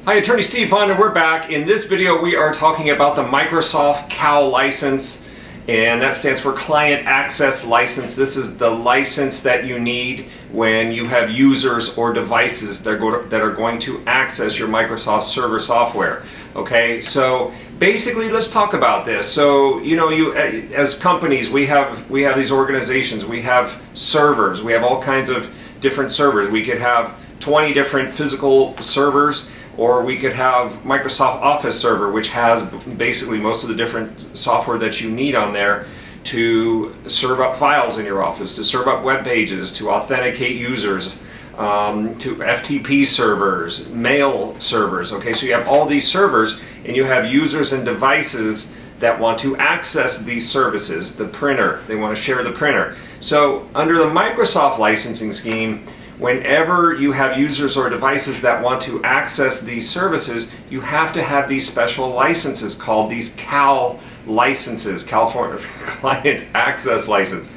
Hi, Attorney Steve Vaughn, and we're back. In this video, we are talking about the Microsoft Cowell license, and that stands for Client Access License. This is the license that you need when you have users or devices that are going to access your Microsoft Server software. Okay, so basically, let's talk about this. So, you as companies, we have these organizations, we have servers, we have all kinds of different servers. We could have 20 different physical servers, or we could have Microsoft Office Server, which has basically most of the different software that you need on there to serve up files in your office, to serve up web pages, to authenticate users, to FTP servers, mail servers. Okay, so you have all these servers, and you have users and devices that want to access these services. The printer, they want to share the printer. So under the Microsoft licensing scheme, whenever you have users or devices that want to access these services, you have to have these special licenses called these CAL licenses, California Client Access License.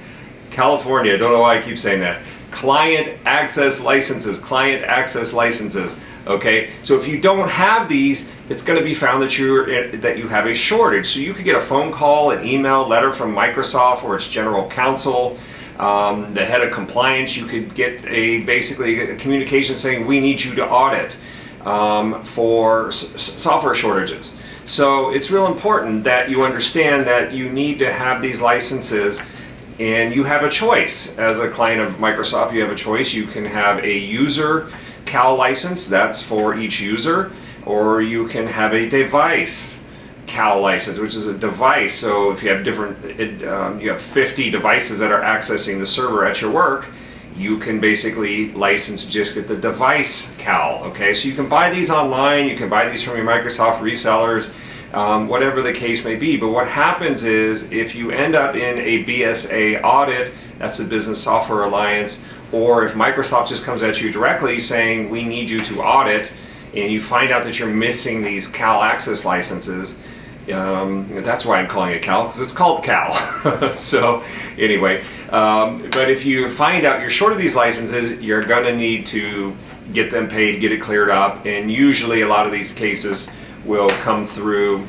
California, I don't know why I keep saying that. Client Access Licenses, Client Access Licenses. Okay, so if you don't have these, it's going to be found that you have a shortage. So you could get a phone call, an email, letter from Microsoft or its general counsel, the head of compliance. You could get basically a communication saying we need you to audit for software shortages. So it's real important that you understand that you need to have these licenses, and you have a choice. As a client of Microsoft, you have a choice. You can have a user CAL license, that's for each user, or you can have a device CAL license, which is a device. So if you have you have 50 devices that are accessing the server at your work, you can basically license just get the device CAL. Okay, so you can buy these online, you can buy these from your Microsoft resellers, whatever the case may be. But what happens is, if you end up in a BSA audit, that's the Business Software Alliance, or if Microsoft just comes at you directly saying we need you to audit, and you find out that you're missing these CAL access licenses, that's why I'm calling it CAL, because it's called CAL. So anyway, but if you find out you're short of these licenses, you're going to need to get them paid, get it cleared up, and usually a lot of these cases will come through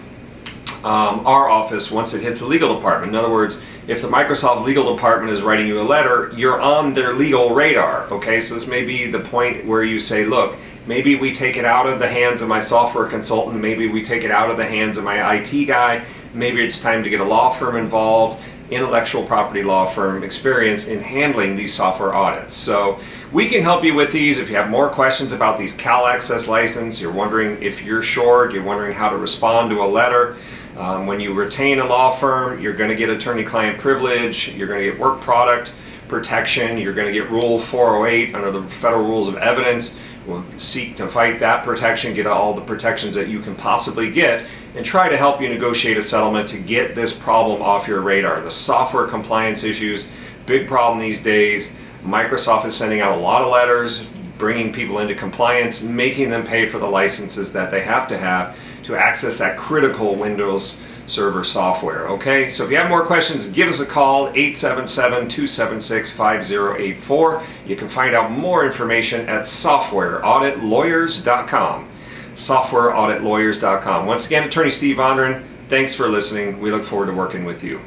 our office once it hits the legal department. In other words, if the Microsoft legal department is writing you a letter, you're on their legal radar. Okay, so this may be the point where you say, look, maybe we take it out of the hands of my software consultant, maybe we take it out of the hands of my IT guy, maybe it's time to get a law firm involved, intellectual property law firm experience in handling these software audits. So we can help you with these. If you have more questions about these CAL access license, you're wondering if you're short, you're wondering how to respond to a letter, when you retain a law firm, you're going to get attorney-client privilege, you're going to get work product protection, you're going to get Rule 408 under the Federal Rules of Evidence. We'll seek to fight that protection, get all the protections that you can possibly get, and try to help you negotiate a settlement to get this problem off your radar. The software compliance issues, big problem these days. Microsoft is sending out a lot of letters, bringing people into compliance, making them pay for the licenses that they have to access that critical Windows Server software. Okay, so if you have more questions, give us a call, 877-276-5084. You can find out more information at softwareauditlawyers.com. softwareauditlawyers.com. Once again, Attorney Steve Vaughn, thanks for listening. We look forward to working with you.